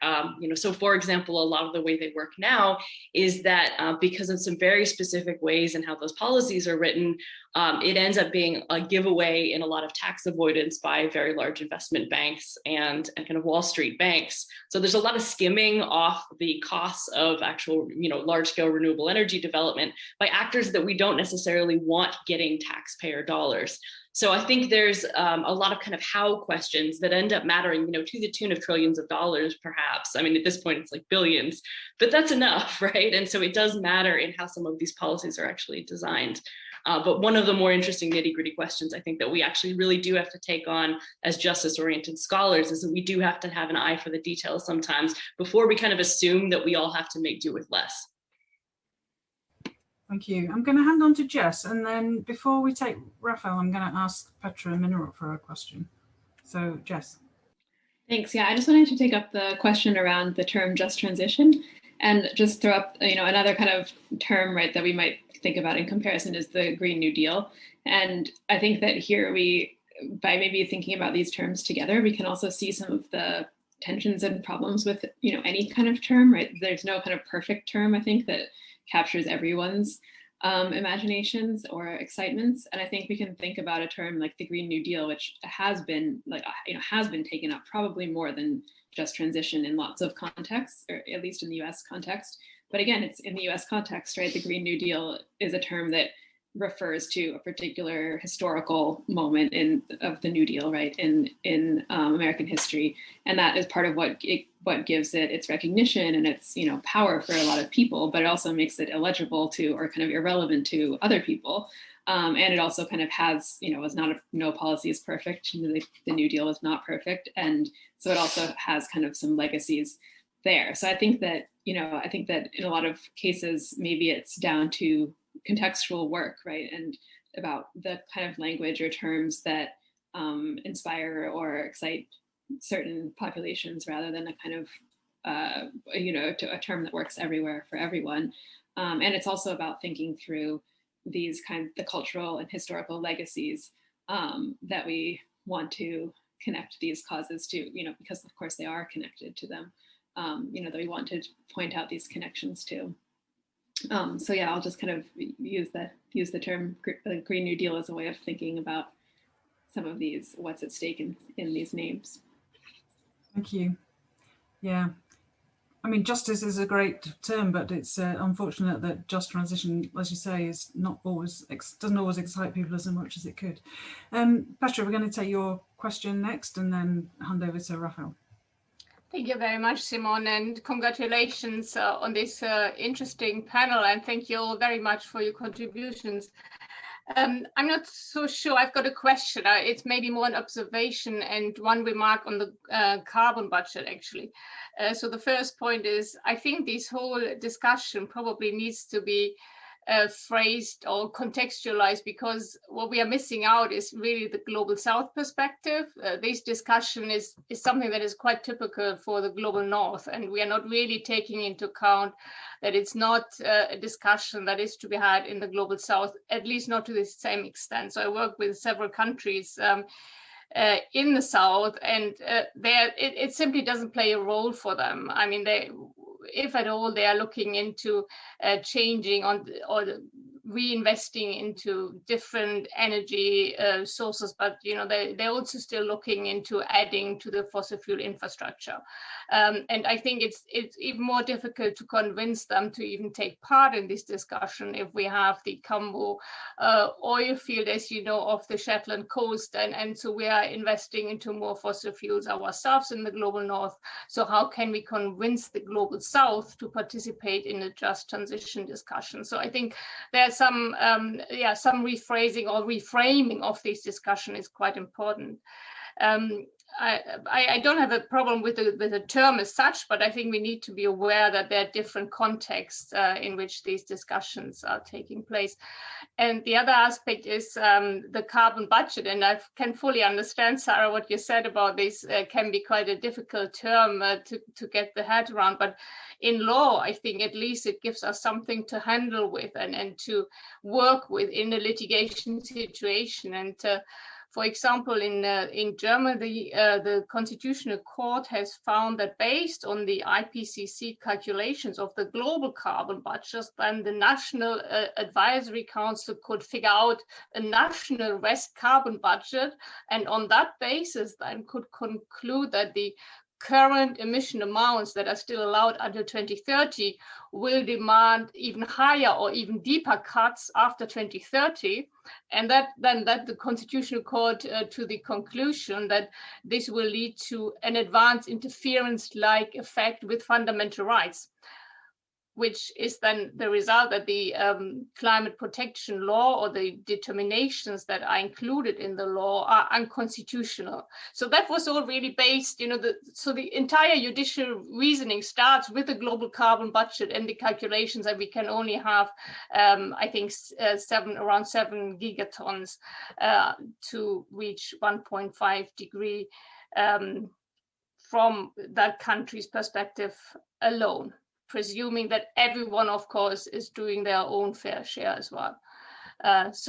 So for example, a lot of the way they work now is that because of some very specific ways in how those policies are written, it ends up being a giveaway in a lot of tax avoidance by very large investment banks and kind of Wall Street banks. So there's a lot of skimming off the costs of actual, large scale renewable energy development by actors that we don't necessarily want getting taxpayer dollars. So I think there's a lot of kind of how questions that end up mattering, to the tune of trillions of dollars, perhaps. I mean, at this point, it's like billions, but that's enough, right? And so it does matter in how some of these policies are actually designed. But one of the more interesting nitty-gritty questions I think that we actually really do have to take on as justice-oriented scholars is that we do have to have an eye for the details sometimes before we kind of assume that we all have to make do with less. Thank you. I'm going to hand on to Jess, and then before we take Raphael, I'm going to ask Petra Minaruk for a question. So, Jess. Thanks. Yeah, I just wanted to take up the question around the term just transition and just throw up, another kind of term, right, that we might think about in comparison is the Green New Deal. And I think that here by maybe thinking about these terms together, we can also see some of the tensions and problems with, any kind of term, right? There's no kind of perfect term, I think, that captures everyone's imaginations or excitements. And I think we can think about a term like the Green New Deal, which has been taken up probably more than just transition in lots of contexts, or at least in the US context. But again, it's in the US context, right? The Green New Deal is a term that refers to a particular historical moment of the New Deal, right, in American history, and that is part of what gives it its recognition and its power for a lot of people. But it also makes it illegible to, or kind of irrelevant to, other people. And it also kind of has, no policy is perfect. The New Deal was not perfect, and so it also has kind of some legacies there. So I think that in a lot of cases maybe it's down to contextual work, right, and about the kind of language or terms that inspire or excite certain populations rather than a kind of a term that works everywhere for everyone. And it's also about thinking through these the cultural and historical legacies that we want to connect these causes to, because of course they are connected to them, that we want to point out these connections to. So yeah, I'll just kind of use the term Green New Deal as a way of thinking about some of these, what's at stake in these names. Thank you. Yeah, I mean, justice is a great term, but it's unfortunate that just transition, as you say, is doesn't always excite people as much as it could. Petra, we're going to take your question next and then hand over to Raphael. Thank you very much, Simone, and congratulations on this interesting panel, and thank you all very much for your contributions. I'm not so sure. I've got a question. It's maybe more an observation and one remark on the carbon budget, actually. So the first point is, I think this whole discussion probably needs to be phrased or contextualized, because what we are missing out is really the global South perspective. This discussion is something that is quite typical for the global North, and we are not really taking into account that it's not a discussion that is to be had in the global South, at least not to the same extent. So I work with several countries in the South, and it simply doesn't play a role for them. I mean, if at all, they are looking into changing or reinvesting into different energy sources, but they're also still looking into adding to the fossil fuel infrastructure. And I think it's even more difficult to convince them to even take part in this discussion if we have the Cambo oil field, as you know, off the Shetland coast, and so we are investing into more fossil fuels ourselves in the global North. So how can we convince the global South to participate in a just transition discussion? So I think there's some rephrasing or reframing of this discussion is quite important. I don't have a problem with the term as such, but I think we need to be aware that there are different contexts in which these discussions are taking place. And the other aspect is the carbon budget. And I can fully understand, Sarah, what you said about this can be quite a difficult term to get the head around. But in law, I think at least it gives us something to handle with and to work with in a litigation situation. And For example, in Germany, the Constitutional Court has found that based on the IPCC calculations of the global carbon budget, then the National Advisory Council could figure out a national West carbon budget, and on that basis then could conclude that the current emission amounts that are still allowed until 2030 will demand even higher or even deeper cuts after 2030, and that the Constitutional Court to the conclusion that this will lead to an advanced interference-like effect with fundamental rights, which is then the result that the climate protection law or the determinations that are included in the law are unconstitutional. So that was all really based, so the entire judicial reasoning starts with the global carbon budget and the calculations that we can only have, I think, around 7 gigatons to reach 1.5 degree from that country's perspective alone, presuming that everyone, of course, is doing their own fair share as well. It's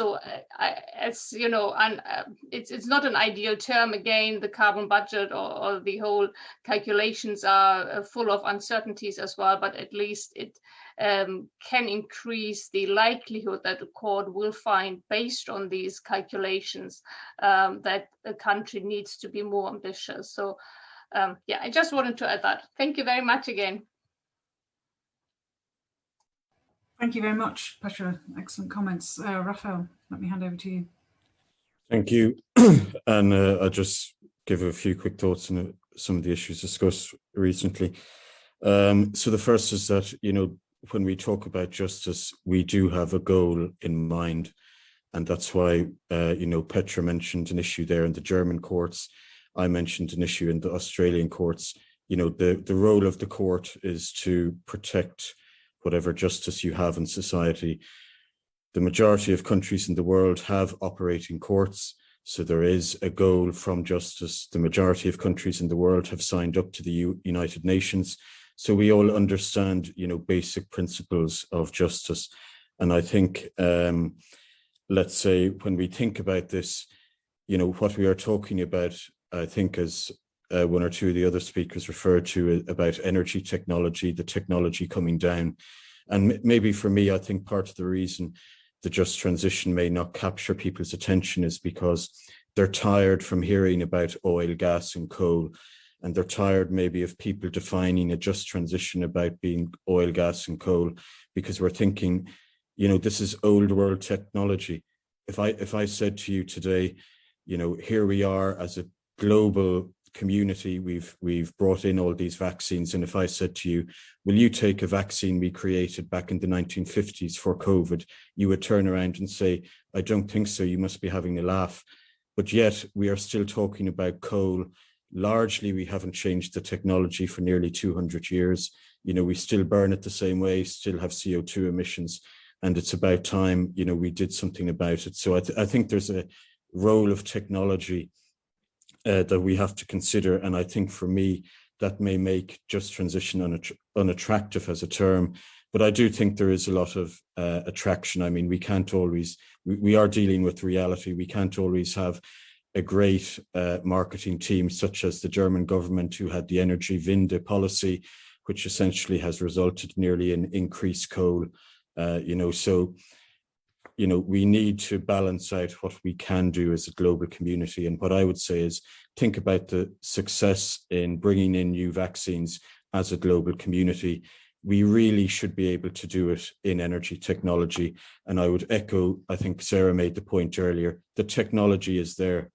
not an ideal term. Again, the carbon budget or the whole calculations are full of uncertainties as well, but at least it can increase the likelihood that the court will find, based on these calculations, that a country needs to be more ambitious. So I just wanted to add that. Thank you very much again. Thank you very much, Petra. Excellent comments. Raphael, let me hand over to you. Thank you. And I'll just give a few quick thoughts on some of the issues discussed recently. So the first is that, when we talk about justice, we do have a goal in mind. And that's why, Petra mentioned an issue there in the German courts. I mentioned an issue in the Australian courts. The role of the court is to protect whatever justice you have in society. The majority of countries in the world have operating courts, so there is a goal from justice. The majority of countries in the world have signed up to the United Nations, so we all understand, basic principles of justice. And I think, let's say, when we think about this, what we are talking about, I think, as one or two of the other speakers referred to, about energy technology, the technology coming down. And maybe for me, I think part of the reason the just transition may not capture people's attention is because they're tired from hearing about oil, gas, and coal. And they're tired maybe of people defining a just transition about being oil, gas, and coal, because we're thinking, this is old world technology. If I said to you today, here we are as a global community, we've brought in all these vaccines, and if I said to you, will you take a vaccine we created back in the 1950s for COVID, you would turn around and say, I don't think so, you must be having a laugh. But yet we are still talking about coal. Largely, we haven't changed the technology for nearly 200 years. We still burn it the same way, still have CO2 emissions, and it's about time, we did something about it. So I think there's a role of technology that we have to consider. And I think for me, that may make just transition unattractive as a term. But I do think there is a lot of attraction. I mean, we can't always, we are dealing with reality. We can't always have a great marketing team, such as the German government, who had the Energiewende policy, which essentially has resulted nearly in increased coal. We need to balance out what we can do as a global community. And what I would say is, think about the success in bringing in new vaccines as a global community. We really should be able to do it in energy technology. And I would echo, I think Sarah made the point earlier, the technology is there.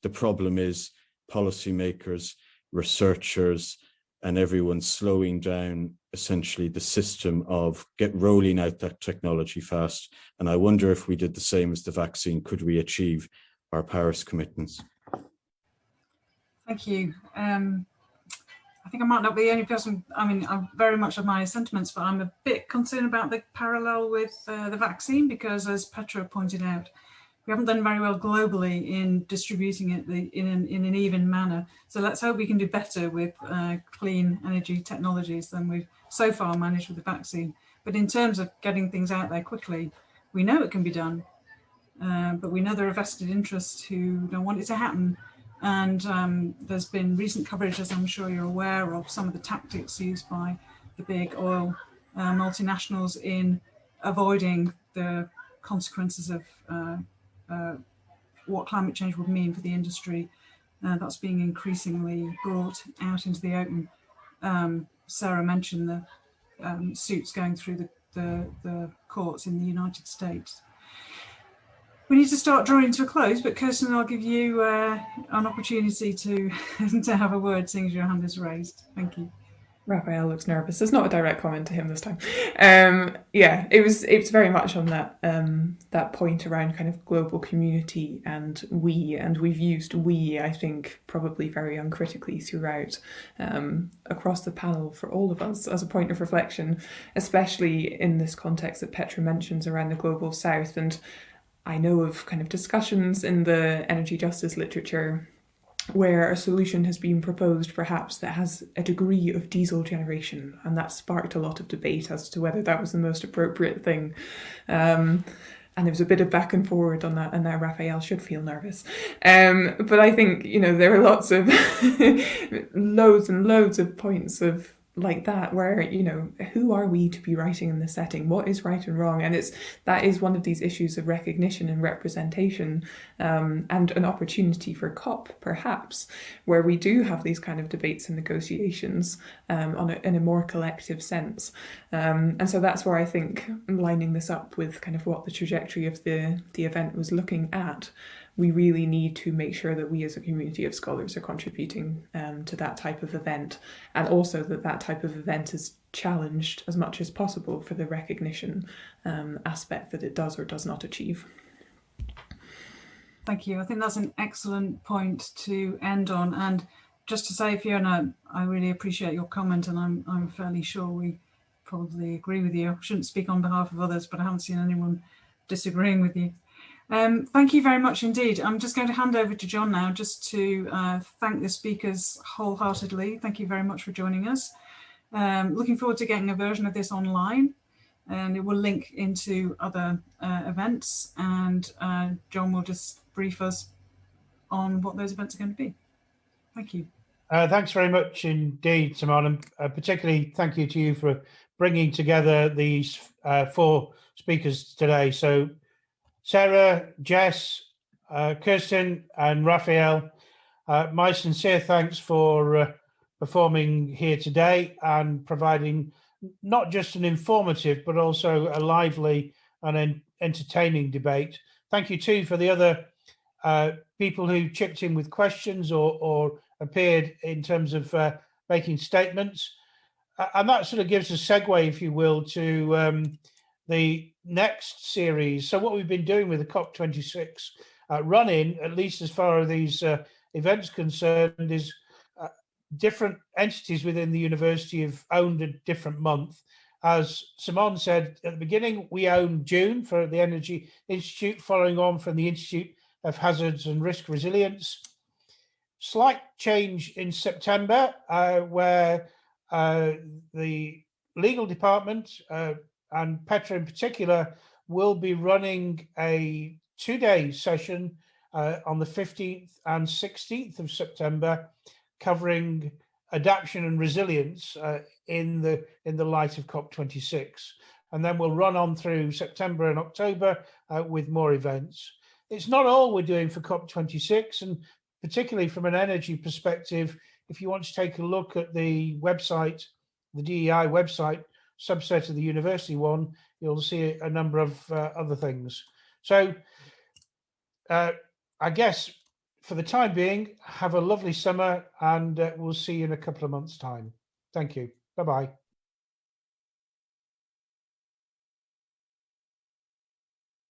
The problem is policymakers, researchers, and everyone slowing down essentially the system of rolling out that technology fast. And I wonder, if we did the same as the vaccine, could we achieve our Paris commitments? Thank you. I think I might not be the only person. I mean, I very much admire sentiments, but I'm a bit concerned about the parallel with the vaccine, because, as Petra pointed out, we haven't done very well globally in distributing it in an even manner. So let's hope we can do better with clean energy technologies than we've so far managed with the vaccine. But in terms of getting things out there quickly, we know it can be done. but we know there are vested interests who don't want it to happen. And there's been recent coverage, as I'm sure you're aware, of some of the tactics used by the big oil multinationals in avoiding the consequences of what climate change would mean for the industry. That's being increasingly brought out into the open. Sarah mentioned the suits going through the courts in the United States. We need to start drawing to a close, but Kirsten, I'll give you an opportunity to to have a word, seeing as your hand is raised. Thank you. Raphael looks nervous. There's not a direct comment to him this time. Yeah, it was very much on that point around kind of global community and we've used we, I think, probably very uncritically throughout across the panel for all of us as a point of reflection, especially in this context that Petra mentions around the global south. And I know of kind of discussions in the energy justice literature where a solution has been proposed perhaps that has a degree of diesel generation, and that sparked a lot of debate as to whether that was the most appropriate thing. And there was a bit of back and forward on that, and now Raphael should feel nervous. But I think, there are lots of loads and loads of points of like that where, who are we to be writing in this setting? What is right and wrong? And that is one of these issues of recognition and representation, and an opportunity for COP, perhaps, where we do have these kind of debates and negotiations in a more collective sense. And so that's where I think lining this up with kind of what the trajectory of the event was looking at, we really need to make sure that we as a community of scholars are contributing to that type of event, and also that type of event is challenged as much as possible for the recognition aspect that it does or does not achieve. Thank you. I think that's an excellent point to end on. And just to say, Fiona, I really appreciate your comment, and I'm fairly sure we probably agree with you. I shouldn't speak on behalf of others, but I haven't seen anyone disagreeing with you. Thank you very much indeed. I'm just going to hand over to John now just to thank the speakers wholeheartedly. Thank you very much for joining us. Looking forward to getting a version of this online, and it will link into other events, and John will just brief us on what those events are going to be. Thank you. Thanks very much indeed, Simone, and particularly thank you to you for bringing together these 4 speakers today. So Sarah, Jess, Kirsten and Raphael, my sincere thanks for performing here today and providing not just an informative but also a lively and entertaining debate. Thank you too for the other people who chipped in with questions or appeared in terms of making statements. And that sort of gives a segue, if you will, to the next series. So what we've been doing with the COP26 run-in, at least as far as these events concerned, is different entities within the university have owned a different month. As Simone said at the beginning, we own June for the Energy Institute, following on from the Institute of Hazards and Risk Resilience. Slight change in September, where the legal department and Petra in particular will be running a 2-day session on the 15th and 16th of September, covering adaptation and resilience in the light of COP26. And then we'll run on through September and October with more events. It's not all we're doing for COP26, and particularly from an energy perspective, if you want to take a look at the website, the DEI website, subset of the university one, you'll see a number of other things. So I guess for the time being, have a lovely summer, and we'll see you in a couple of months' time. Thank you. Bye-bye.